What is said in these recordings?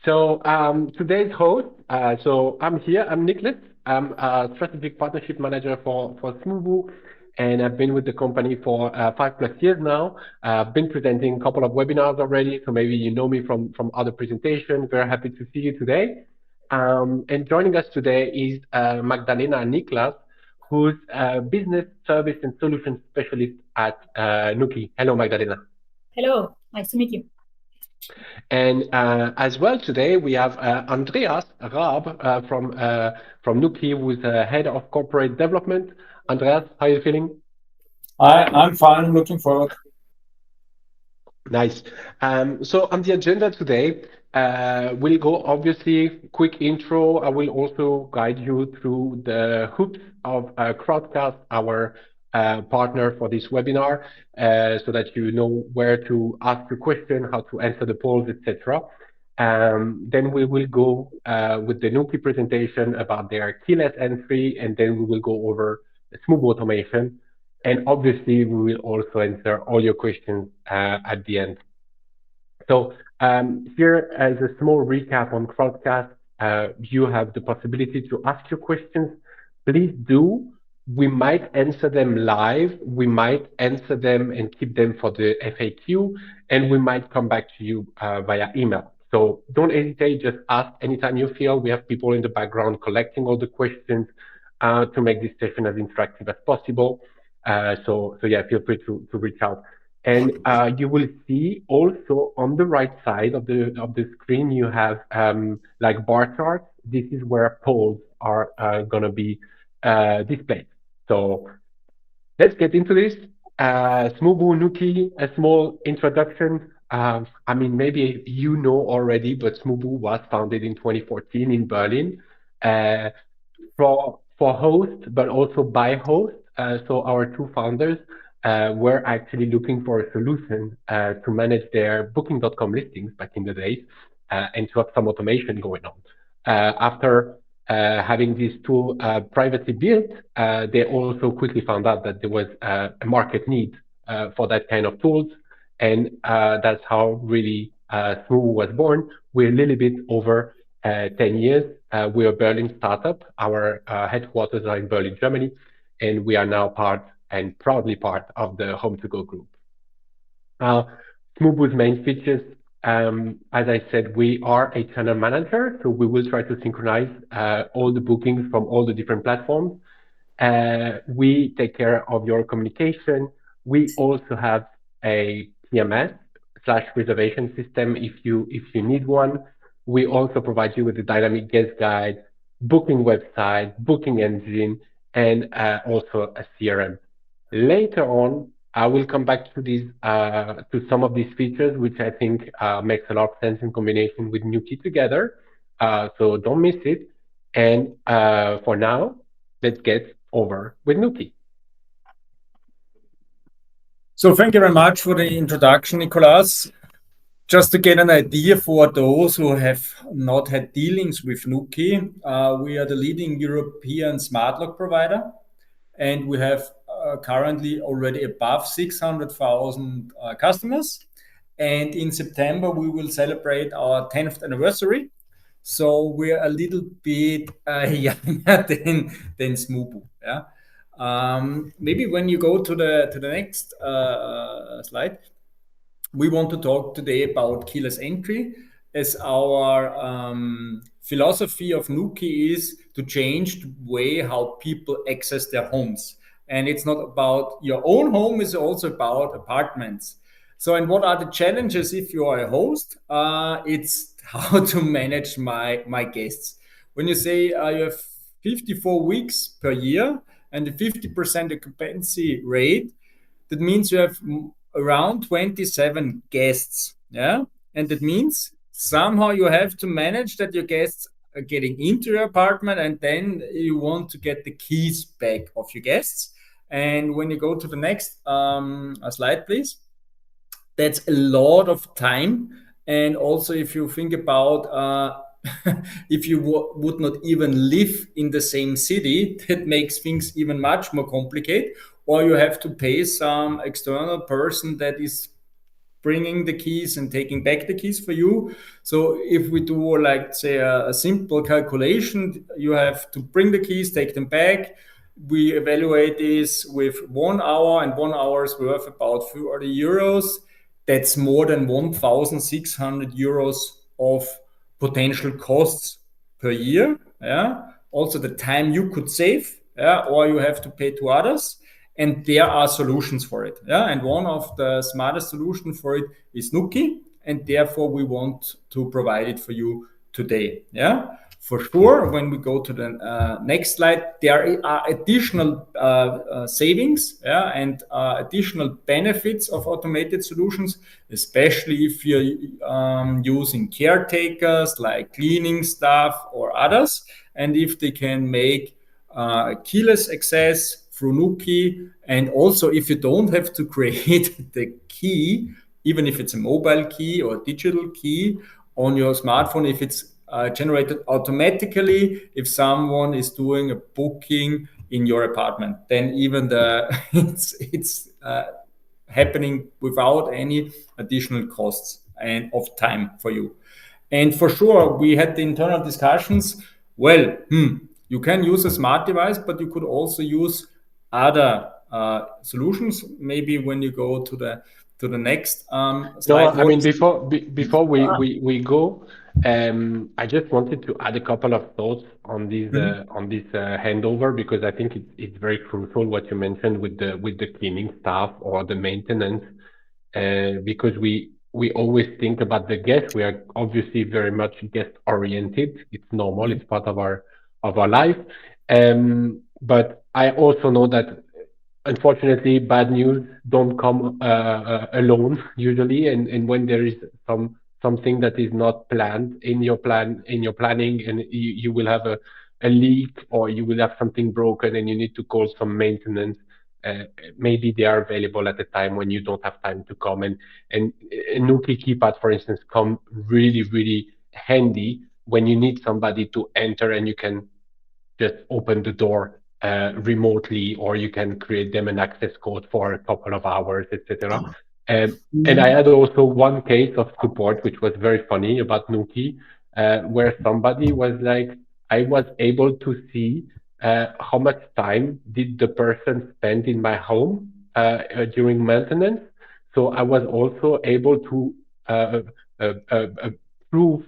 Today's host, I'm here, I'm Nicholas. I'm a strategic partnership manager for Smoobu, and I've been with the company for 5+ years now. I've been presenting a couple of webinars already, so maybe you know me from other presentations. Very happy to see you today. And joining us today is Magdalena Niklas, who's a business service and solution specialist at Nuki. Hello, Magdalena. Hello, nice to meet you. And as well today we have Andreas Raab from Nuki, who's head of corporate development. Andreas, how are you feeling? I'm fine, looking forward. Nice. So on the agenda today, we'll go obviously quick intro. I will also guide you through the hoops of Crowdcast, our partner for this webinar, so that you know where to ask your question, how to answer the polls, etc. Then we will go with the Nuki presentation about their keyless entry, and then we will go over smooth automation. And obviously, we will also answer all your questions at the end. So here, as a small recap on Crowdcast, you have the possibility to ask your questions. Please do. We might answer them live. We might answer them and keep them for the FAQ, and we might come back to you via email. So don't hesitate, just ask anytime you feel. We have people in the background collecting all the questions to make this session as interactive as possible. So yeah, feel free to reach out. And you will see also on the right side of the screen, you have like bar charts. This is where polls are gonna be displayed. So let's get into this. Smoobu Nuki, a small introduction. I mean, maybe you know already, but Smoobu was founded in 2014 in Berlin. Uh, for host, but also by host. So our two founders were actually looking for a solution to manage their Booking.com listings back in the days and to have some automation going on. After having this tool privately built, they also quickly found out that there was a market need for that kind of tools. And that's how really Smoobu was born. We're a little bit over 10 years. We are a Berlin startup. Our headquarters are in Berlin, Germany, and we are now part and proudly part of the Home2Go group. Smoobu's main features, as I said, we are a channel manager, so we will try to synchronize all the bookings from all the different platforms. We take care of your communication. We also have a PMS slash reservation system if you need one. We also provide you with a dynamic guest guide, booking website, booking engine, and also a CRM. Later on, I will come back to these to some of these features, which I think makes a lot of sense in combination with Nuki together. So don't miss it. And for now, let's get over with Nuki. So thank you very much for the introduction, Nicolas. Just to get an idea for those who have not had dealings with Nuki, we are the leading European smart lock provider, and we have currently already above 600,000 customers. And in September, we will celebrate our 10th anniversary. So we're a little bit younger than Smoobu. Yeah. Maybe when you go to the next slide, we want to talk today about keyless entry, as our philosophy of Nuki is to change the way how people access their homes. And it's not about your own home, it's also about apartments. So, and what are the challenges if you are a host? It's how to manage my guests. When you say you have 54 weeks per year and a 50% occupancy rate, that means you have around 27 guests. Yeah. And that means somehow you have to manage that your guests are getting into your apartment, and then you want to get the keys back of your guests. And when you go to the next slide, please, that's a lot of time. And also, if you think about if you would not even live in the same city, that makes things even much more complicated. Or you have to pay some external person that is bringing the keys and taking back the keys for you. So if we do like say a simple calculation, you have to bring the keys, take them back. We evaluate this with 1 hour, and 1 hour is worth about 30 euros. That's more than 1,600 euros of potential costs per year. Yeah. Also the time you could save, yeah, or you have to pay to others. And there are solutions for it. Yeah. And one of the smartest solutions for it is Nuki. And therefore we want to provide it for you today. Yeah. For sure, when we go to the next slide, there are additional savings, yeah, and additional benefits of automated solutions, especially if you're using caretakers like cleaning staff or others, and if they can make keyless access through Nuki, and also if you don't have to create the key, even if it's a mobile key or a digital key on your smartphone, if it's generated automatically if someone is doing a booking in your apartment, then even it's happening without any additional costs and of time for you. And for sure, we had the internal discussions. Well, you can use a smart device, but you could also use other solutions. Maybe when you go to the next slide. No, I mean before we go, I just wanted to add a couple of thoughts on this handover, because I think it's very crucial what you mentioned with the cleaning staff or the maintenance, because we always think about the guest. We are obviously very much guest oriented. It's normal. It's part of our life. But I also know that unfortunately, bad news don't come alone usually, and when there is something that is not planned in your planning, and you will have a leak, or you will have something broken, and you need to call some maintenance. Maybe they are available at a time when you don't have time to come, and Nuki keypad, for instance, come really handy when you need somebody to enter, and you can just open the door remotely, or you can create them an access code for a couple of hours, etc. And I had also one case of support which was very funny about Nuki, where somebody was like, I was able to see how much time did the person spend in my home during maintenance. So I was also able to uh, uh, prove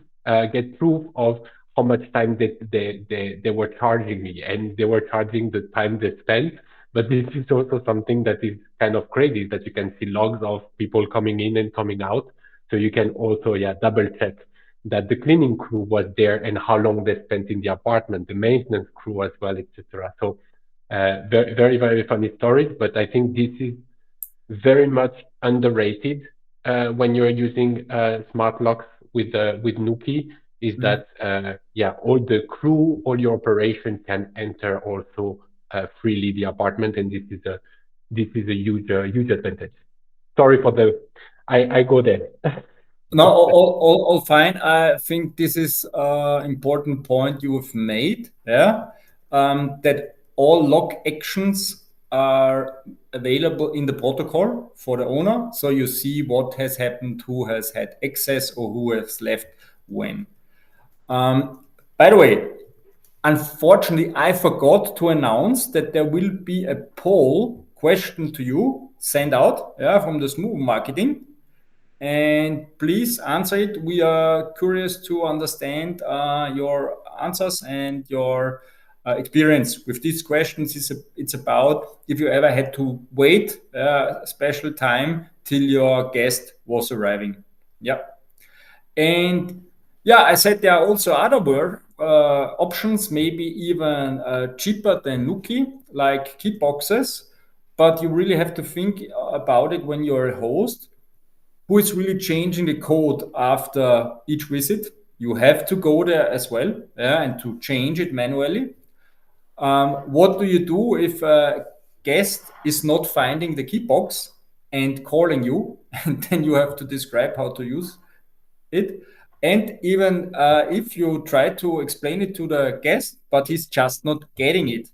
get proof of how much time they were charging me, and they were charging the time they spent. But this is also something that is kind of crazy, that you can see logs of people coming in and coming out. So you can also, double check that the cleaning crew was there and how long they spent in the apartment, the maintenance crew as well, etc. So very funny stories, but I think this is very much underrated when you're using smart locks with Nuki, is that all the crew, all your operation can enter also freely the apartment, and this is a huge advantage. Sorry for the I go there. No, all fine. I think this is important point you have made. Yeah, that all lock actions are available in the protocol for the owner, so you see what has happened, who has had access, or who has left when. By the way, unfortunately, I forgot to announce that there will be a poll question to you sent out, from the Smoobu marketing. And please answer it. We are curious to understand your answers and your experience with these questions. It's about if you ever had to wait a special time till your guest was arriving. Yeah. And I said there are also other options, maybe even cheaper than Nuki, like key boxes. But you really have to think about it when you're a host. Who is really changing the code after each visit? You have to go there as well, and to change it manually. What do you do if a guest is not finding the key box and calling you, and then you have to describe how to use it? And even if you try to explain it to the guest, but he's just not getting it,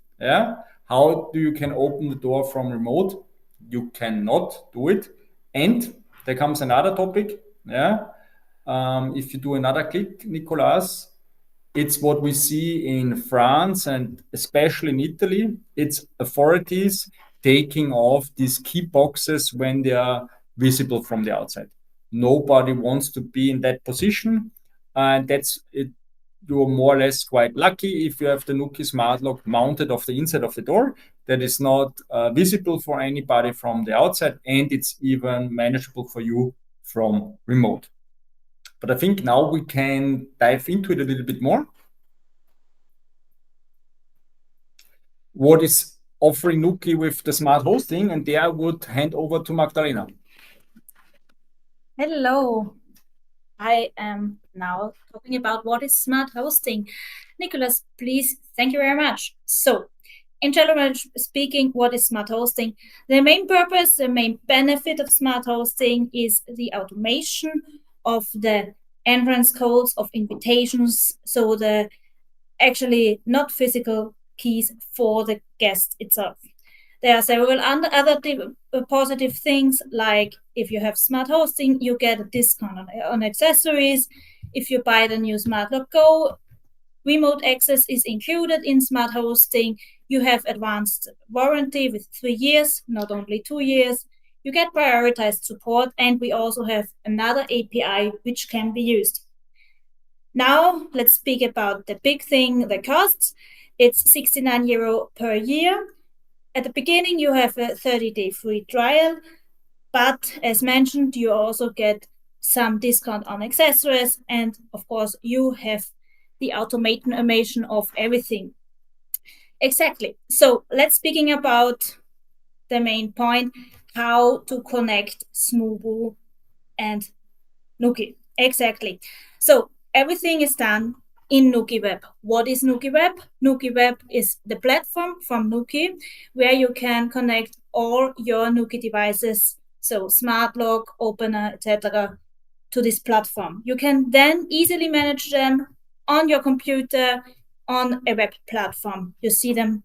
how do you can open the door from remote? You cannot do it. And There comes another topic. Yeah. If you do another click, Nicolas, it's what we see in France and especially in Italy. It's authorities taking off these key boxes when they are visible from the outside. Nobody wants to be in that position, and that's it. You're more or less quite lucky if you have the Nuki smart lock mounted off the inside of the door. That is not visible for anybody from the outside, and it's even manageable for you from remote. But I think now we can dive into it a little bit more. What is offering Nuki with the smart hosting? And there I would hand over to Magdalena. Hello. I am now talking about what is smart hosting. Nicholas, please, thank you very much. So, in general speaking, what is smart hosting? The main purpose, the main benefit of smart hosting is the automation of the entrance codes of invitations. So the actually not physical keys for the guest itself. There are several other positive things, like if you have smart hosting, you get a discount on accessories. If you buy the new Smart Lock Go, remote access is included in smart hosting. You have advanced warranty with 3 years, not only 2 years. You get prioritized support, and we also have another API which can be used. Now, let's speak about the big thing, the costs. It's €69 per year. At the beginning, you have a 30-day free trial, but as mentioned, you also get some discount on accessories, and of course, you have the automation of everything. Exactly. So let's speaking about the main point, how to connect Smoobu and Nuki. Exactly. So everything is done in Nuki Web. What is Nuki Web? Nuki Web is the platform from Nuki where you can connect all your Nuki devices, so smart lock, opener, etc., to this platform. You can then easily manage them on your computer on a web platform. You see them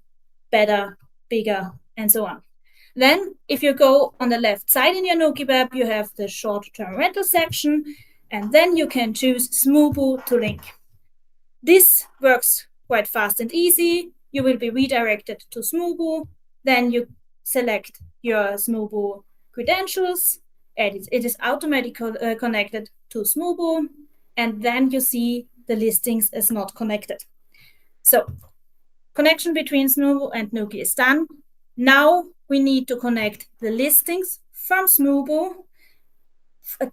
better, bigger, and so on. Then, if you go on the left side in your Nuki Web, you have the short-term rental section, and then you can choose Smoobu to link. This works quite fast and easy. You will be redirected to Smoobu. Then you select your Smoobu credentials. And it is automatically connected to Smoobu. And then you see the listings as not connected. So, connection between Smoobu and Nuki is done. Now we need to connect the listings from Smoobu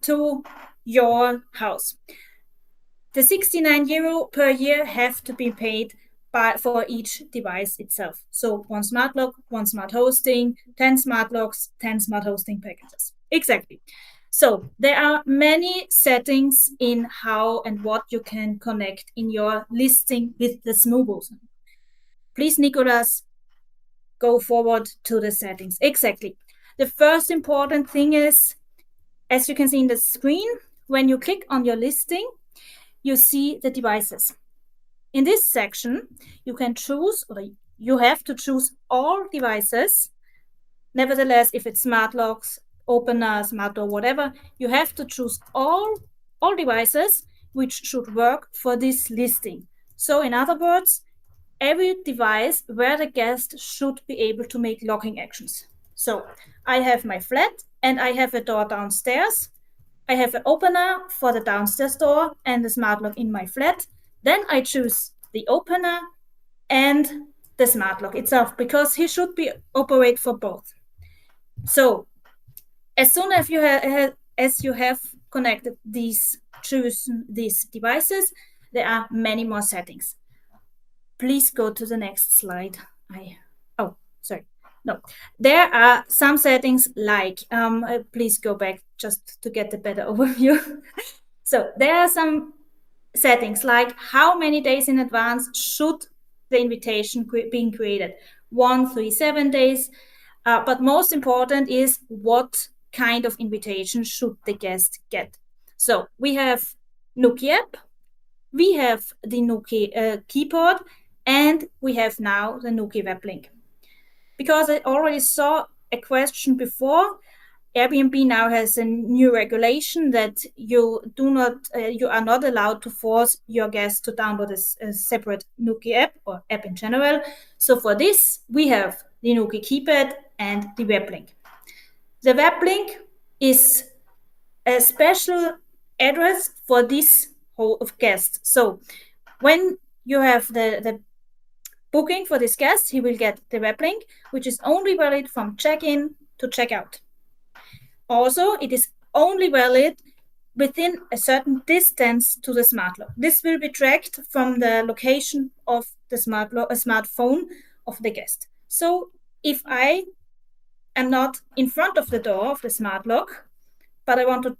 to your house. The €69 per year have to be paid for each device itself. So 1 smart lock, 1 smart hosting, 10 smart locks, 10 smart hosting packages. Exactly. So there are many settings in how and what you can connect in your listing with the Smoobu. Please, Nicolas, go forward to the settings. Exactly. The first important thing is, as you can see in the screen, when you click on your listing, you see the devices. In this section, you can choose, or you have to choose all devices. Nevertheless, if it's smart locks, opener, smart door, whatever, you have to choose all devices which should work for this listing. So in other words, every device where the guest should be able to make locking actions. So I have my flat and I have a door downstairs. I have an opener for the downstairs door and the smart lock in my flat. Then I choose the opener and the smart lock itself because he should be operate for both. So as soon as you have connected chosen these devices, there are many more settings. Please go to the next slide. There are some settings like, please go back just to get a better overview. So there are some settings like how many days in advance should the invitation being created. 1, 3, 7 days. But most important is what kind of invitation should the guest get. So we have Nuki app, we have the Nuki keyboard, and we have now the Nuki web link. Because I already saw a question before, Airbnb now has a new regulation that you are not allowed to force your guests to download a separate Nuki app or app in general. So for this, we have the Nuki keypad and the web link. The web link is a special address for this whole of guest. So when you have the booking for this guest, he will get the web link, which is only valid from check-in to check-out. Also, it is only valid within a certain distance to the smart lock. This will be tracked from the location of the smartphone of the guest. So if I am not in front of the door of the smart lock, but I want to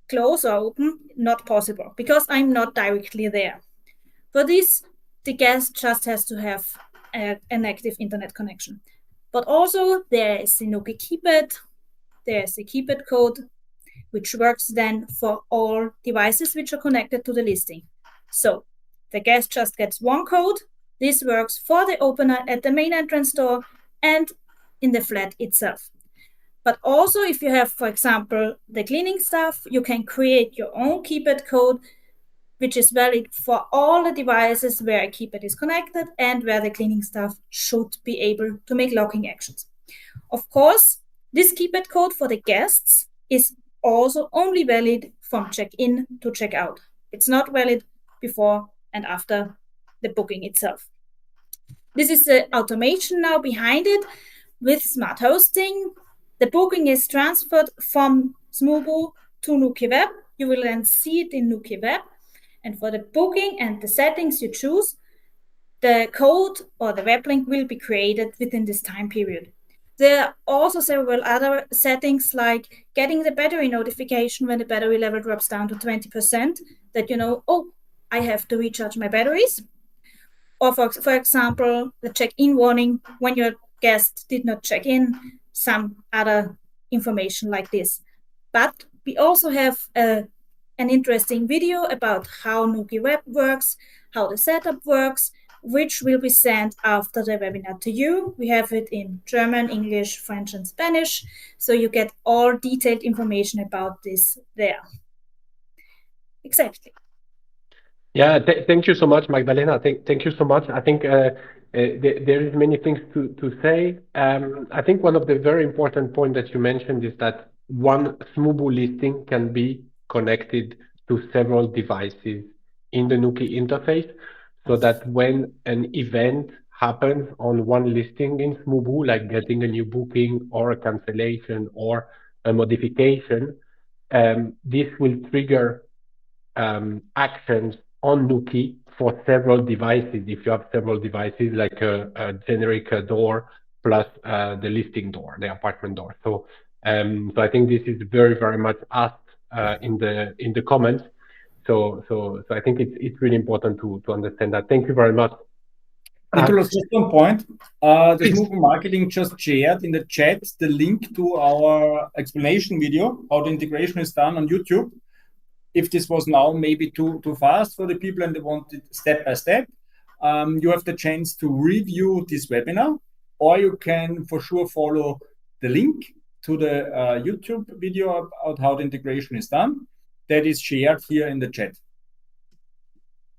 close or open, not possible because I'm not directly there. For this, the guest just has to have an active internet connection. But also there is the Nuki keypad, there is the keypad code, which works then for all devices which are connected to the listing. So the guest just gets one code. This works for the opener at the main entrance door and in the flat itself. But also if you have, for example, the cleaning staff, you can create your own keypad code, which is valid for all the devices where a keypad is connected and where the cleaning staff should be able to make locking actions. Of course, this keypad code for the guests is also only valid from check-in to check-out. It's not valid before and after the booking itself. This is the automation now behind it with smart hosting. The booking is transferred from Smoobu to Nuki Web. You will then see it in Nuki Web. And for the booking and the settings you choose, the code or the web link will be created within this time period. There are also several other settings like getting the battery notification when the battery level drops down to 20%, that you know, oh, I have to recharge my batteries. Or for example, the check-in warning when your guest did not check in, some other information like this. But we also have an interesting video about how Nuki Web works, how the setup works, which will be sent after the webinar to you. We have it in German, English, French, and Spanish, so you get all detailed information about this there. Exactly. Yeah, thank you so much, Magdalena. Thank you so much. I think there is many things to say. I think one of the very important points that you mentioned is that one Smoobu listing can be connected to several devices in the Nuki interface, so that when an event happens on one listing in Smoobu, like getting a new booking or a cancellation or a modification, this will trigger actions on Nuki for several devices. If you have several devices, like a generic door plus the listing door, the apartment door. So I think this is very, very much asked in the comments. So I think it's really important to understand that. Thank you very much. Nicholas, just one point. The Smoobu Marketing just shared in the chat the link to our explanation video, how the integration is done on YouTube. If this was now maybe too fast for the people and they want it step by step, you have the chance to review this webinar, or you can for sure follow the link to the YouTube video about how the integration is done. That is shared here in the chat.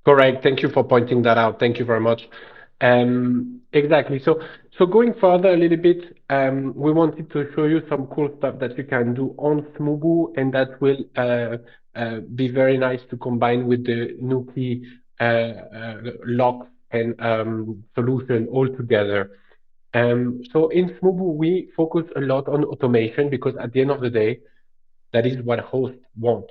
Correct. Thank you for pointing that out. Thank you very much. Exactly. So going further a little bit, we wanted to show you some cool stuff that you can do on Smoobu, and that will be very nice to combine with the Nuki lock and solution all together. So in Smoobu, we focus a lot on automation because at the end of the day, that is what hosts want.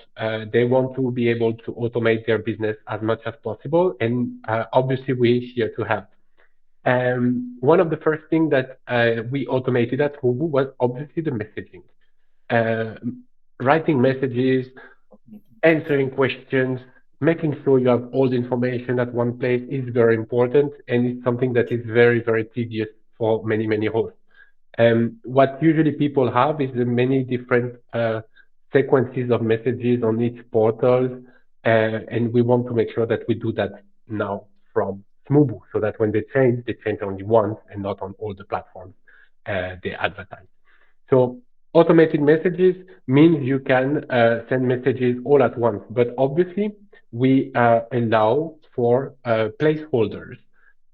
They want to be able to automate their business as much as possible, and obviously we're here to help. One of the first things that we automated at Smoobu was obviously the messaging. Writing messages, answering questions, making sure you have all the information at one place is very important, and it's something that is very, very tedious for many, many hosts. What usually people have is many different sequences of messages on each portal, and we want to make sure that we do that now from Smoobu, so that when they change only once and not on all the platforms they advertise. So Automated messages means you can send messages all at once, but obviously we allow for placeholders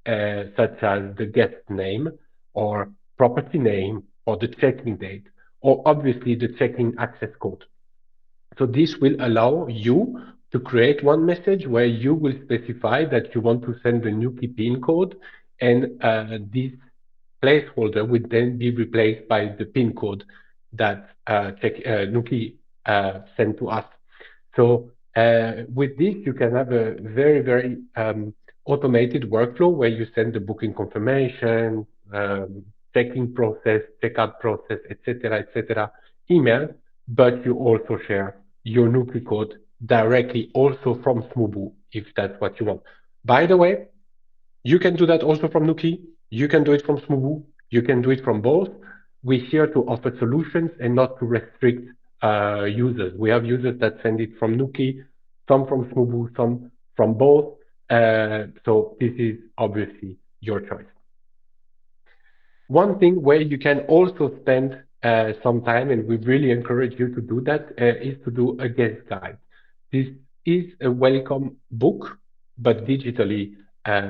such as the guest name or property name or the check-in date or obviously the check-in access code. So this will allow you to create one message where you will specify that you want to send the Nuki PIN code, and this placeholder would then be replaced by the PIN code that Nuki sent to us. So with this, you can have a very, very automated workflow where you send the booking confirmation, checking process, checkout process, etc., email, but you also share your Nuki code directly also from Smoobu if that's what you want. By the way, you can do that also from Nuki. You can do it from Smoobu. You can do it from both. We're here to offer solutions and not to restrict users. We have users that send it from Nuki, some from Smoobu, some from both. So this is obviously your choice. One thing where you can also spend some time, and we really encourage you to do that, is to do a guest guide. This is a welcome book, but digitally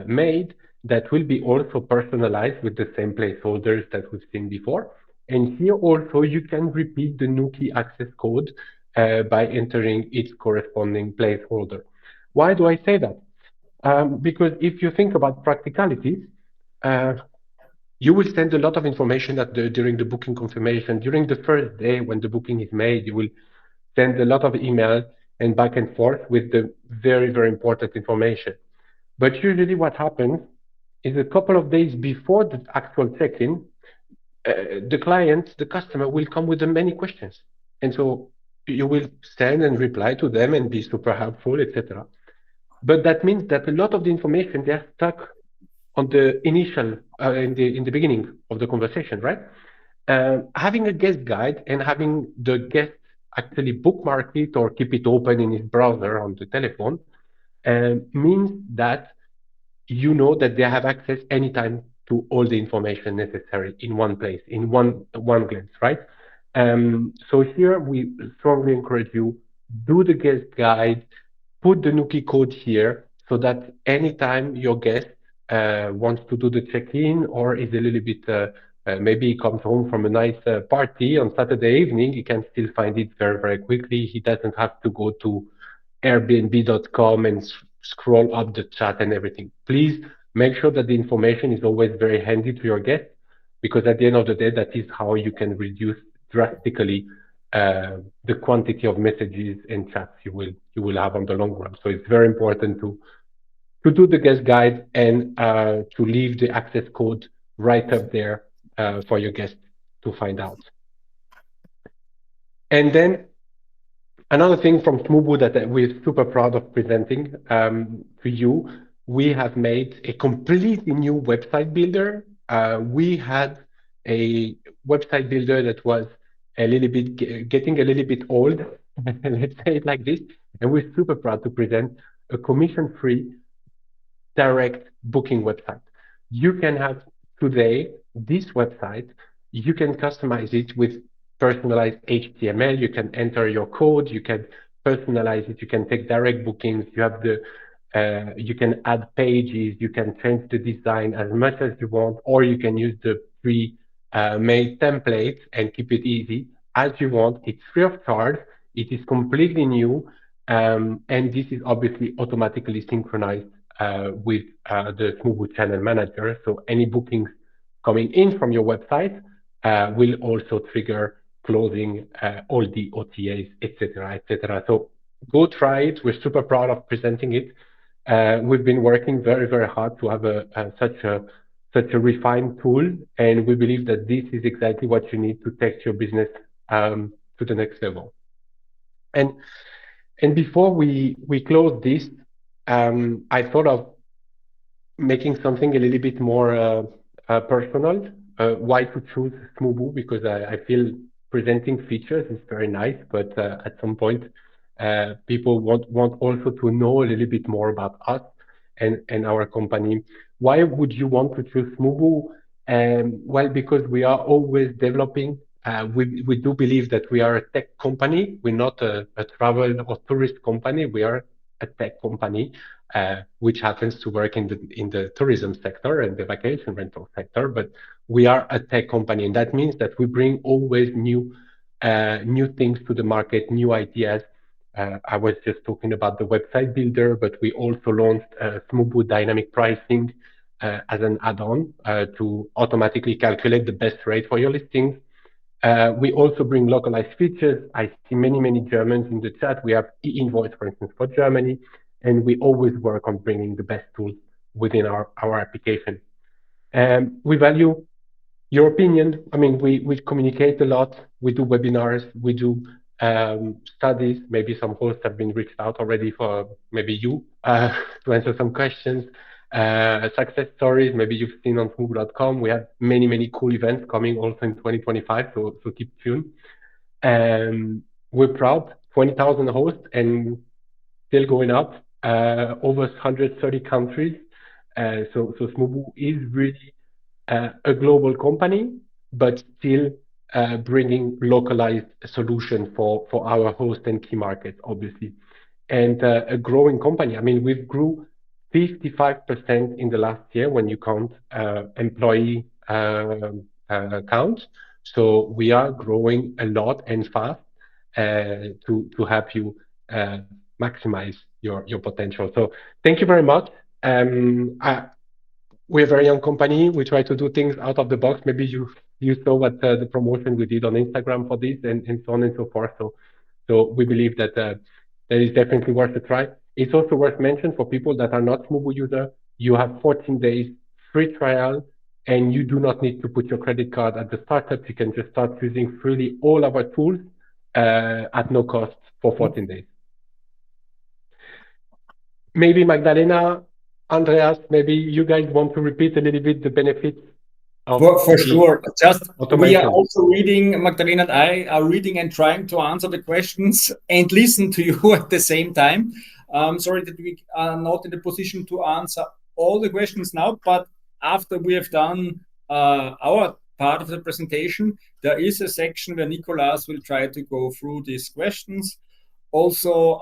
made, that will be also personalized with the same placeholders that we've seen before. And here also you can repeat the Nuki access code by entering its corresponding placeholder. Why do I say that? Because if you think about practicalities, uh, you will send a lot of information during the booking confirmation. During the first day when the booking is made, you will send a lot of email and back and forth with the very, very important information. But usually what happens is a couple of days before the actual check-in, the customer will come with many questions. And so you will send and reply to them and be super helpful, etc. But that means that a lot of the information, they're stuck on the initial in the beginning of the conversation, right? Having a guest guide and having the guest actually bookmark it or keep it open in his browser on the telephone means that you know that they have access anytime to all the information necessary in one place, in one glance, right? So here we strongly encourage you, do the guest guide, put the Nuki code here so that anytime your guest wants to do the check-in or is a little bit maybe he comes home from a nice party on Saturday evening, he can still find it very, very quickly. He doesn't have to go to Airbnb.com and scroll up the chat and everything. Please make sure that the information is always very handy to your guests, because at the end of the day, that is how you can reduce drastically the quantity of messages and chats you will have on the long run. So it's very important to do the guest guide and to leave the access code right up there for your guests to find out. And then another thing from Smoobu that we're super proud of presenting to you, we have made a completely new website builder. We had a website builder that was a little bit getting a little bit old, let's say it like this, and we're super proud to present a commission-free direct booking website. You can have today this website, you can customize it with personalized HTML, you can enter your code, you can personalize it, you can take direct bookings, you can add pages, you can change the design as much as you want, or you can use the pre-made templates and keep it easy as you want. It's free of charge, it is completely new, and this is obviously automatically synchronized with the Smoobu channel manager. So any bookings coming in from your website will also trigger closing all the OTAs, etc., etc. So go try it. We're super proud of presenting it. We've been working very, very hard to have such a refined tool, and we believe that this is exactly what you need to take your business to the next level. And before we close this, I thought of making something a little bit more personal. Why to choose Smoobu? Because I feel presenting features is very nice, but at some point, people want also to know a little bit more about us and our company. Why would you want to choose Smoobu? Well, because we are always developing we do believe that we are a tech company. We're not a travel or tourist company. We are a tech company, which happens to work in the tourism sector and the vacation rental sector. But we are a tech company, and that means that we bring always new things to the market, new ideas. I was just talking about the website builder, but we also launched Smoobu dynamic pricing as an add-on to automatically calculate the best rate for your listings. We also bring localized features. I see many Germans in the chat. We have e-invoice, for instance, for Germany, and we always work on bringing the best tools within our application. We value your opinion. I mean, we communicate a lot. We do webinars. We do studies. Maybe some hosts have been reached out already for maybe you to answer some questions. Success stories. Maybe you've seen on smoobu.com. We have many cool events coming also in 2025. So keep tuned. We're proud. 20,000 hosts and still going up. Over 130 countries. So Smoobu is really a global company, but still bringing localized solutions for our host and key markets, obviously, and a growing company. I mean, we've grew 55% in the last year when you count employee count. So we are growing a lot and fast to help you maximize your potential. So thank you very much. We're a very young company. We try to do things out of the box. Maybe you saw what the promotion we did on Instagram for this and so on and so forth. So we believe that that is definitely worth a try. It's also worth mentioning for people that are not Smoobu user, you have 14 days free trial, and you do not need to put your credit card at the startup. You can just start using freely all our tools at no cost for 14 days. Maybe Magdalena, Andreas, maybe you guys want to repeat a little bit the benefits of for sure. Just automation. We are also reading, Magdalena and I are reading and trying to answer the questions and listen to you at the same time. Sorry that we are not in the position to answer all the questions now, but after we have done our part of the presentation, there is a section where Nicolas will try to go through these questions. Also,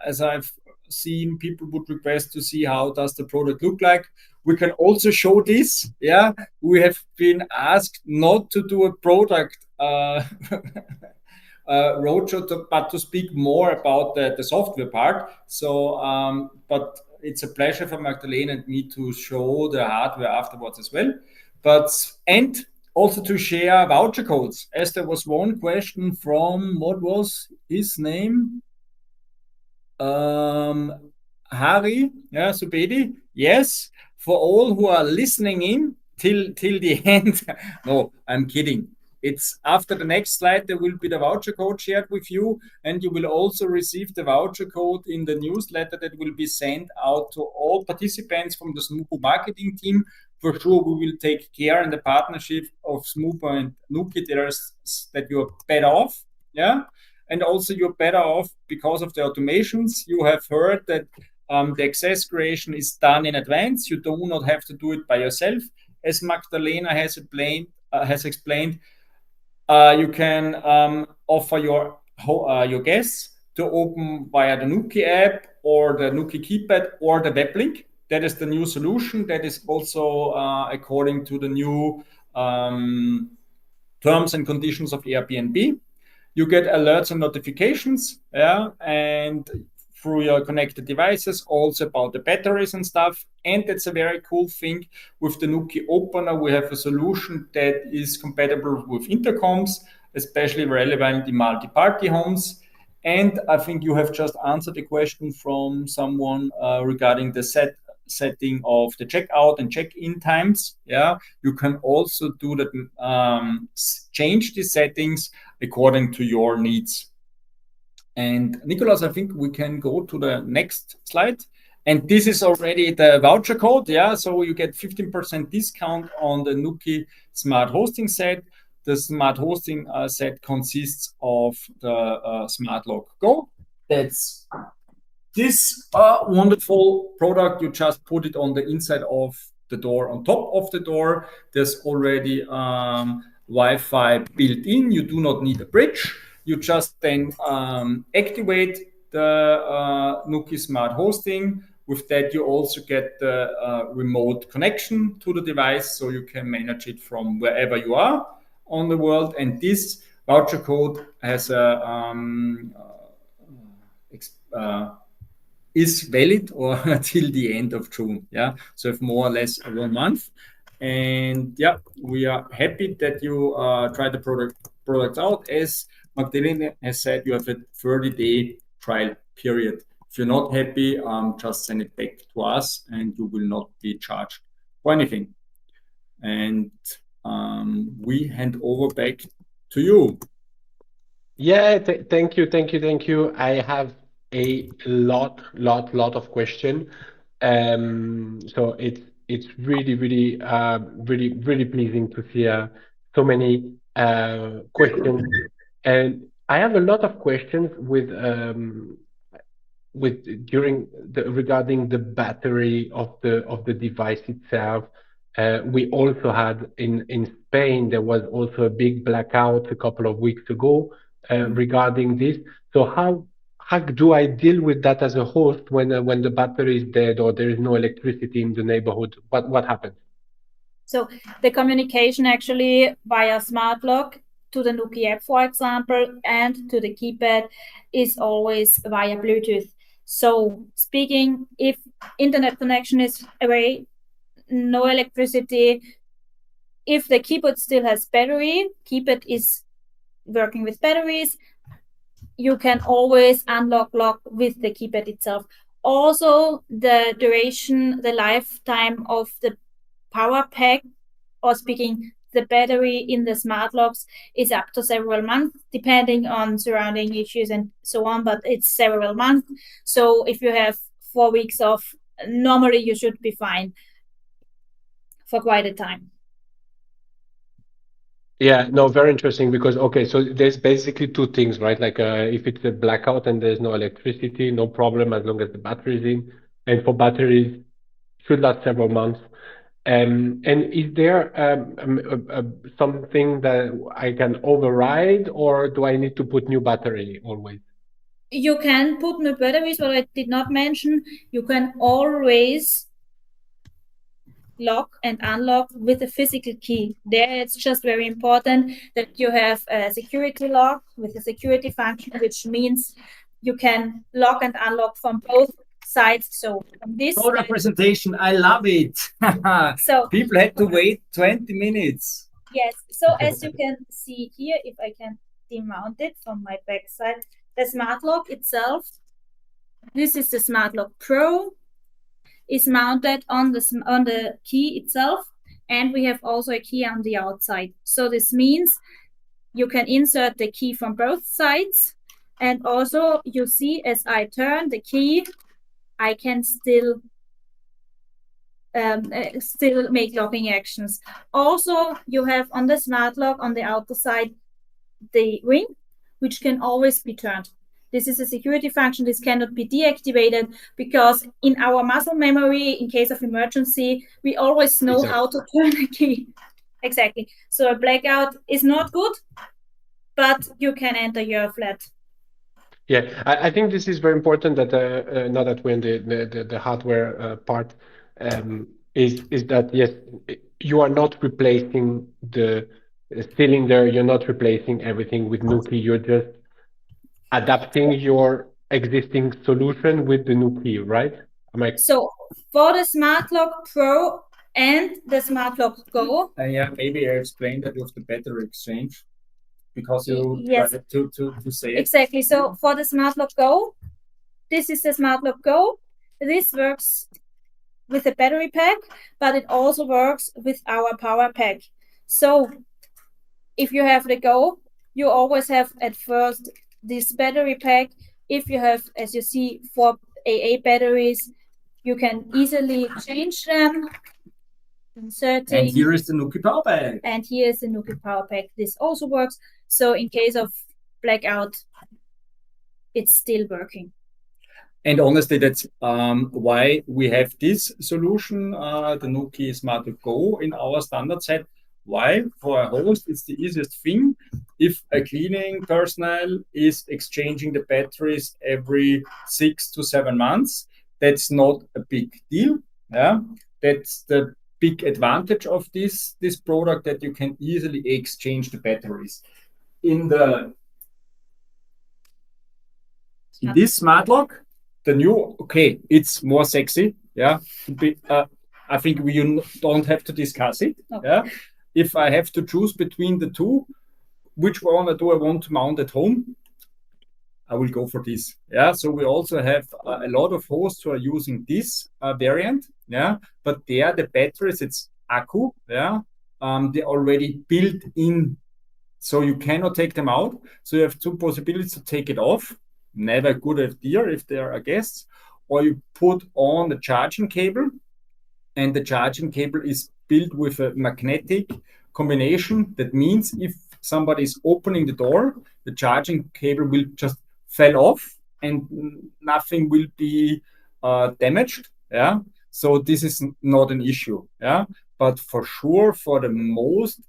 as I've seen, people would request to see how does the product look like. We can also show this. Yeah, we have been asked not to do a product roadshow, but to speak more about the software part. So, but it's a pleasure for Magdalena and me to show the hardware afterwards as well. And also to share voucher codes, as there was one question from, what was his name? Hari, yeah, Subedi. Yes, for all who are listening in till the end. No, I'm kidding. It's after the next slide, there will be the voucher code shared with you, and you will also receive the voucher code in the newsletter that will be sent out to all participants from the Smoobu marketing team. For sure, we will take care in the partnership of Smoobu and Nuki that you are better off. Yeah. And also you're better off because of the automations. You have heard that the access creation is done in advance. You do not have to do it by yourself. As Magdalena has explained, you can offer your guests to open via the Nuki app or the Nuki keypad or the web link. That is the new solution. That is also according to the new terms and conditions of Airbnb. You get alerts and notifications, yeah, and through your connected devices, also about the batteries and stuff. And that's a very cool thing. With the Nuki Opener, we have a solution that is compatible with intercoms, especially relevant in multi-party homes. And I think you have just answered the question from someone regarding the setting of the checkout and check-in times. Yeah, you can also do that, change the settings according to your needs. And Nicolas, I think we can go to the next slide. And this is already the voucher code. Yeah, so you get 15% discount on the Nuki Smart Hosting set. The Smart Hosting set consists of the Smart Lock Go. That's this wonderful product. You just put it on the inside of the door, on top of the door. There's already Wi-Fi built in. You do not need a bridge. You just then activate the Nuki Smart Hosting. With that, you also get the remote connection to the device, so you can manage it from wherever you are on the world. And this voucher code has a is valid or till the end of June. Yeah, so if more or less 1 month. And yeah, we are happy that you try the product out. As Magdalena has said, you have a 30-day trial period. If you're not happy, just send it back to us and you will not be charged for anything. And we hand over back to you. Yeah, thank you. I have a lot of question. So it's really pleasing to see so many questions, and I have a lot of questions with during regarding the battery of the device itself. We also had in Spain there was also a big blackout a couple of weeks ago regarding this. So how do I deal with that as a host when the battery is dead or there is no electricity in the neighborhood? What happens? So the communication actually via smart lock to the Nuki app, for example, and to the keypad is always via Bluetooth. So speaking, if internet connection is away, no electricity, if the keyboard still has battery, keypad is working with batteries, you can always unlock lock with the keypad itself. Also, the duration, the lifetime of the power pack, or speaking, the battery in the smart locks is up to several months, depending on surrounding issues and so on, but it's several months. So if you have 4 weeks off, normally you should be fine for quite a time. Yeah, no, very interesting because okay, so there's basically two things, right? Like if it's a blackout and there's no electricity, no problem as long as the battery is in. And for batteries, should last several months. And is there something that I can override, or do I need to put new battery always? You can put new batteries, what I did not mention. You can always lock and unlock with a physical key. There it's just very important that you have a security lock with a security function, which means you can lock and unlock from both sides. So from this Photo presentation, I love it. So people had to wait 20 minutes. Yes, so as you can see here, if I can demount it from my backside, the smart lock itself, this is the smart lock Pro, is mounted on the key itself, and we have also a key on the outside. So this means you can insert the key from both sides, and also you see as I turn the key, I can still make locking actions. Also, you have on the smart lock on the outer side the ring, which can always be turned. This is a security function. This cannot be deactivated because in our muscle memory, in case of emergency, we always know how to turn a key. Exactly. So a blackout is not good, but you can enter your flat. Yeah, I think this is very important that now that we're in the hardware part, is that yes, you are not replacing the cylinder, you're not replacing everything with Nuki, you're just adapting your existing solution with the Nuki, right? So for the Smart Lock Pro and the Smart Lock Go. Yeah, maybe I explained that with the battery exchange because you tried to say it. Exactly. So for the Smart Lock Go, this is the Smart Lock Go. This works with the battery pack, but it also works with our power pack. So if you have the Go, you always have at first this battery pack. If you have, as you see, 4 AA batteries, you can easily change them. Inserting. And here is the Nuki power pack. And here is the Nuki power pack. This also works. So in case of blackout, it's still working. And honestly, that's why we have this solution, the Nuki Smart Go in our standard set. Why? For a host, it's the easiest thing. If a cleaning personnel is exchanging the batteries every 6 to 7 months, that's not a big deal. Yeah, that's the big advantage of this product, that you can easily exchange the batteries. In this smart lock, the new, okay, it's more sexy. Yeah, I think we don't have to discuss it. Okay. Yeah, if I have to choose between the two, which one do I want to mount at home? I will go for this. Yeah, so we also have a lot of hosts who are using this variant. Yeah, but there the batteries, it's Akku. Yeah, they're already built in, so you cannot take them out. So you have two possibilities to take it off. Never a good idea if there are guests. Or you put on the charging cable, and the charging cable is built with a magnetic combination. That means if somebody is opening the door, the charging cable will just fall off and nothing will be damaged. Yeah, so this is not an issue. Yeah, but for sure, for the most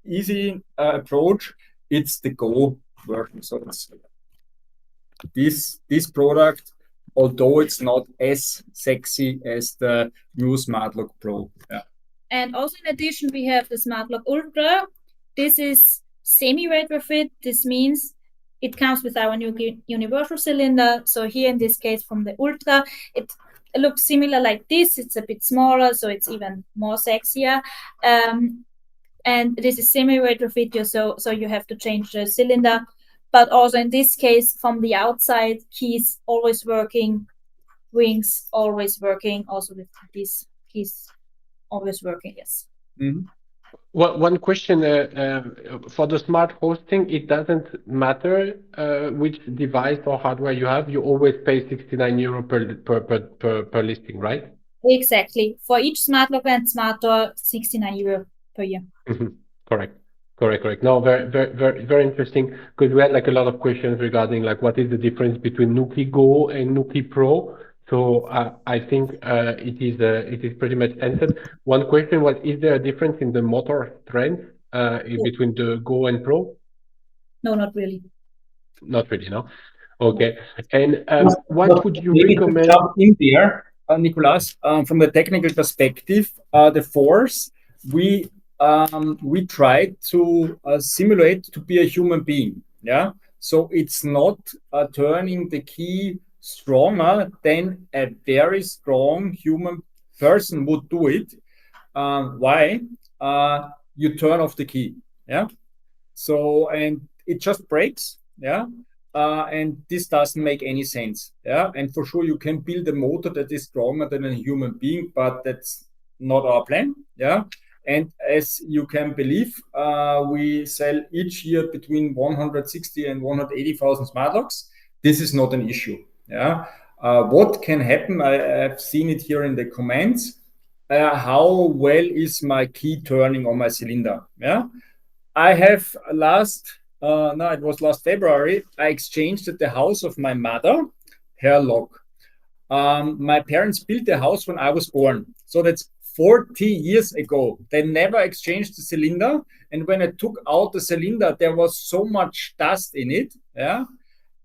easy approach, it's the Go version. So this product, although it's not as sexy as the new Smart Lock Pro. Yeah. And also in addition, we have the Smart Lock Ultra. This is semi-retrofit. This means it comes with our new universal cylinder. So here in this case from the Ultra, it looks similar like this. It's a bit smaller, so it's even more sexier. And this is semi-retrofit, so you have to change the cylinder. But also in this case, from the outside, keys always working, rings always working. Also with these keys always working, yes. Mm-hmm. Well, one question for the smart hosting, it doesn't matter which device or hardware you have. You always pay €69 per listing, right? Exactly. For each smart lock and smart door, €69 per year. Mm-hmm. Correct. No, very interesting, because we had like a lot of questions regarding like what is the difference between Nuki Go and Nuki Pro. So I think it is pretty much answered. One question was, is there a difference in the motor strength between the Go and Pro? No, not really. Not really, no. Okay. And what would you recommend? To jump in there, Nicolas, from the technical perspective, the force we tried to simulate to be a human being. Yeah, so it's not turning the key stronger than a very strong human person would do it. Why? You turn off the key. Yeah, so and it just breaks. Yeah. And this doesn't make any sense. Yeah, and for sure you can build a motor that is stronger than a human being, but that's not our plan. Yeah, and as you can believe, we sell each year between 160 and 180,000 smart locks. This is not an issue. Yeah, what can happen? I have seen it here in the comments. How well is my key turning on my cylinder? Yeah, I have it was last February, I exchanged at the house of my mother her lock. My parents built the house when I was born. So that's 40 years ago. They never exchanged the cylinder. And when I took out the cylinder, there was so much dust in it. Yeah.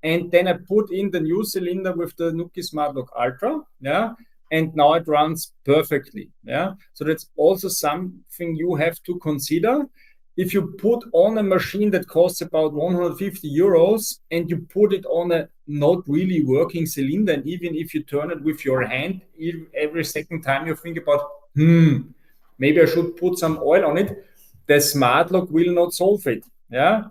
And then I put in the new cylinder with the Nuki Smart Lock Ultra. Yeah. And now it runs perfectly. Yeah. So that's also something you have to consider. If you put on a machine that costs about €150 and you put it on a not really working cylinder, and even if you turn it with your hand, every second time you think about, maybe I should put some oil on it, the smart lock will not solve it. Yeah,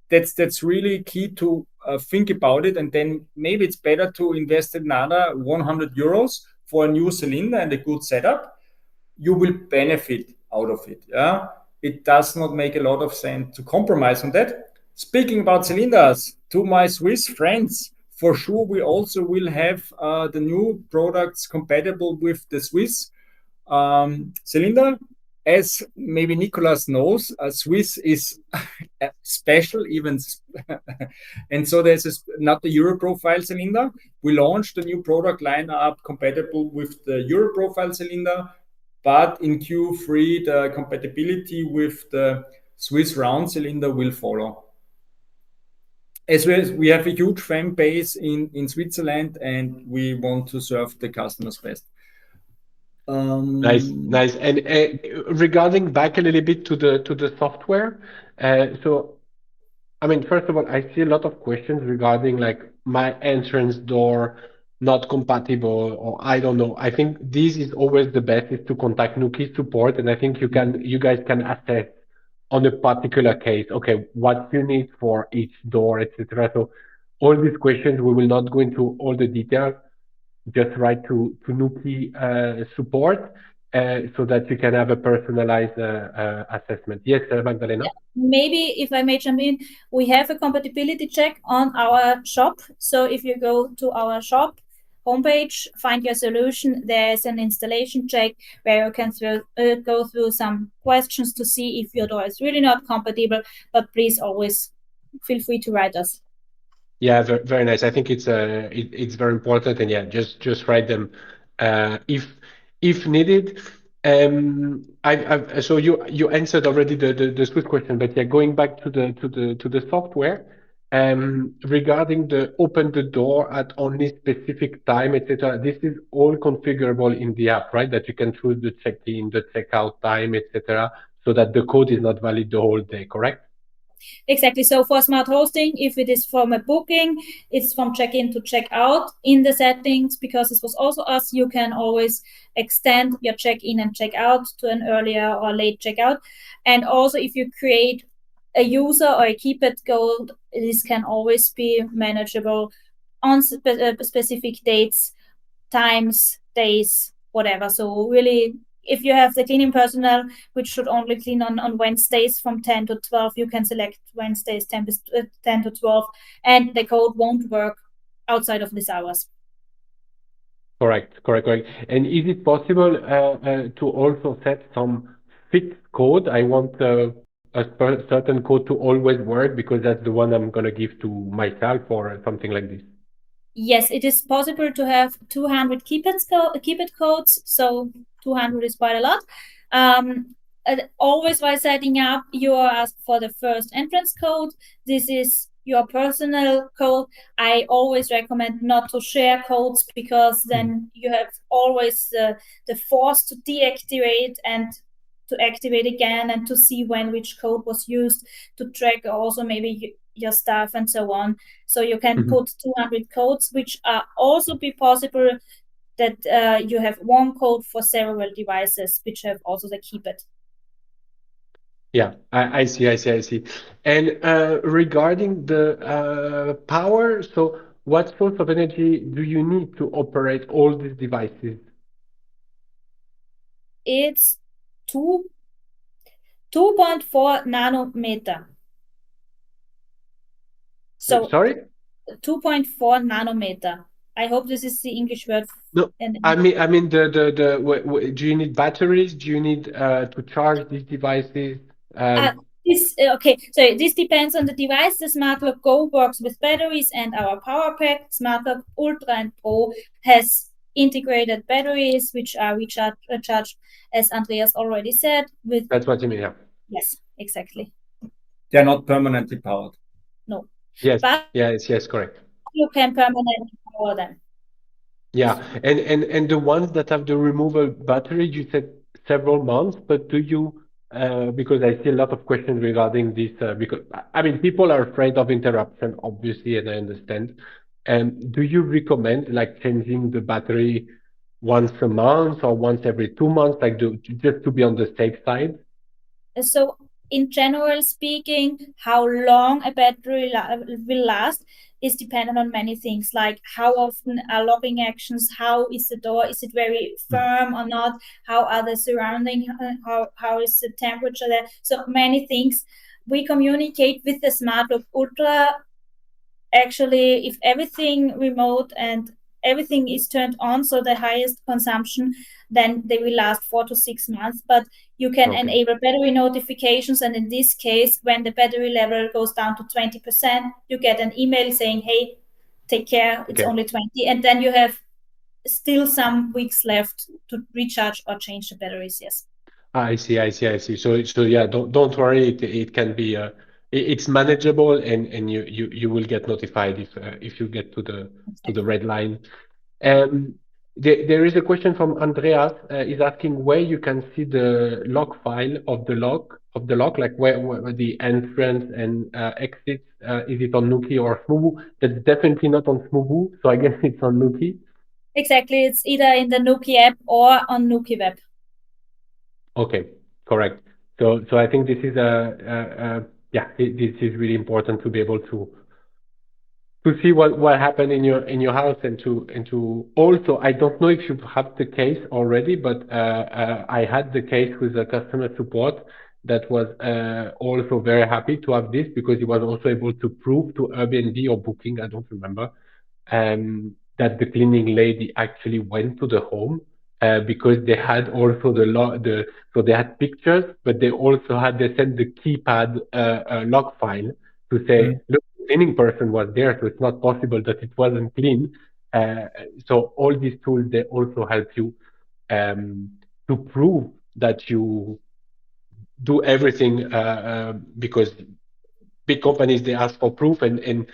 that's really key to think about it, and then maybe it's better to invest another €100 for a new cylinder and a good setup. You will benefit out of it. Yeah. It does not make a lot of sense to compromise on that. Speaking about cylinders, to my Swiss friends, for sure we also will have the new products compatible with the Swiss cylinder. As maybe Nicolas knows, Swiss is special even, and so there's not the Euro profile cylinder. We launched a new product lineup compatible with the Euro profile cylinder. but in Q3 the compatibility with the Swiss round cylinder will follow. As well as we have a huge fan base in Switzerland, and we want to serve the customers best. Nice. And regarding back a little bit to the software, so I mean, first of all, I see a lot of questions regarding like my entrance door not compatible, or I don't know. I think this is always the best is to contact Nuki support, and I think you guys can assess on a particular case, okay, what you need for each door, etc. So all these questions, we will not go into all the details. Just write to Nuki support so that you can have a personalized assessment. Yes, Magdalena? Maybe if I may jump in, we have a compatibility check on our shop. So if you go to our shop homepage, find your solution, there's an installation check where you can go through some questions to see if your door is really not compatible, but please always feel free to write us. Yeah, very nice. I think it's very important, and yeah, just write them if needed. So you answered already the Swiss question, but yeah, going back to the software, regarding the open the door at only specific time, etc. This is all configurable in the app, right? That you can choose the check-in, the checkout time, etc. So that the code is not valid the whole day, correct? Exactly. So for smart hosting, if it is from a booking, it's from check-in to check-out in the settings, because this was also us, you can always extend your check-in and check-out to an earlier or late check-out. And also if you create a user or a keypad code, this can always be manageable on specific dates, times, days, whatever. So really, if you have the cleaning personnel, which should only clean on Wednesdays from 10 to 12, you can select Wednesdays 10 to 12, and the code won't work outside of these hours. Correct. And is it possible to also set some fixed code? I want a certain code to always work because that's the one I'm going to give to myself or something like this. Yes, it is possible to have 200 keypad codes, so 200 is quite a lot. Always while setting up, you are asked for the first entrance code. This is your personal code. I always recommend not to share codes, because then you have always the force to deactivate and to activate again, and to see which code was used, to track also maybe your stuff and so on. So you can put 200 codes, which are also be possible that you have one code for several devices, which have also the keypad. Yeah, I see. And regarding the power, so what source of energy do you need to operate all these devices? It's 2.4 nanometer. So sorry? 2.4 nanometer. I hope this is the English word. No, I mean do you need batteries? Do you need to charge these devices? Okay, so this depends on the device. The SmartLock Go works with batteries, and our power pack SmartLock Ultra and Pro has integrated batteries which are recharged, as Andreas already said. That's what you mean, yeah. Yes, exactly. They're not permanently powered. No. Yes, correct. You can permanently power them. Yeah, and the ones that have the removable battery, you said several months, but do you because I see a lot of questions regarding this because I mean people are afraid of interruption, obviously, and I understand. And do you recommend like changing the battery once a month or once every 2 months, like just to be on the safe side? So in general speaking, how long a battery will last is dependent on many things, like how often are locking actions, how is the door, is it very firm or not, how are the surrounding, how is the temperature there. So many things. We communicate with the SmartLock Ultra. Actually, if everything remote and everything is turned on, so the highest consumption, then they will last 4 to 6 months. But you can enable battery notifications, and in this case, when the battery level goes down to 20%, you get an email saying, hey, take care, it's only 20, and then you have still some weeks left to recharge or change the batteries. Yes. I see, I see, I see. So yeah, don't worry. It can be it's manageable, and you will get notified if you get to the Exactly. red line. Um, there is a question from Andreas. Is asking where you can see the log file of the lock, like where the entrance and exits. Is it on Nuki or Smoobu? That's definitely not on Smoobu, so I guess it's on Nuki. Exactly. It's either in the Nuki app or on Nuki web. Okay, correct. So I think this is yeah, this is really important to be able to see what happened in your house, and to also, I don't know if you have the case already, but I had the case with the customer support that was also very happy to have this, because he was also able to prove to Airbnb or Booking, I don't remember, that the cleaning lady actually went to the home, because they had also so they had pictures, but they sent the keypad log file to say, Mm. look, the cleaning person was there, so it's not possible that it wasn't clean. So all these tools, they also help you to prove that you do everything, because big companies, they ask for proof, and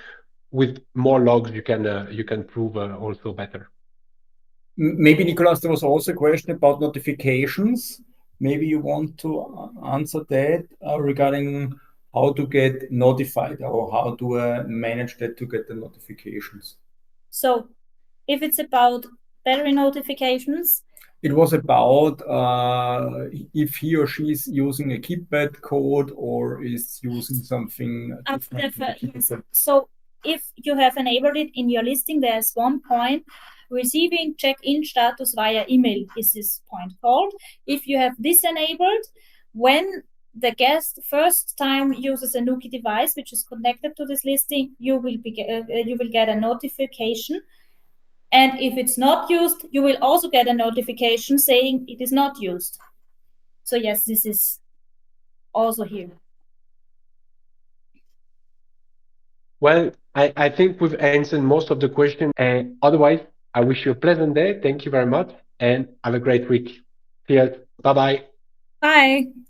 with more logs you can prove also better. Maybe, Nicolas, there was also a question about notifications. Maybe you want to answer that regarding how to get notified or how to manage that to get the notifications. So if it's about battery notifications, It was about if he or she is using a keypad code or is using something different. So if you have enabled it in your listing, there's one point, receiving check-in status via email is this point called. If you have this enabled, when the guest first time uses a Nuki device which is connected to this listing, you will get a notification. And if it's not used, you will also get a notification saying it is not used. So yes, this is also here. Well, I think we've answered most of the questions. Otherwise, I wish you a pleasant day. Thank you very much, and have a great week. Cheers. Bye bye. Bye.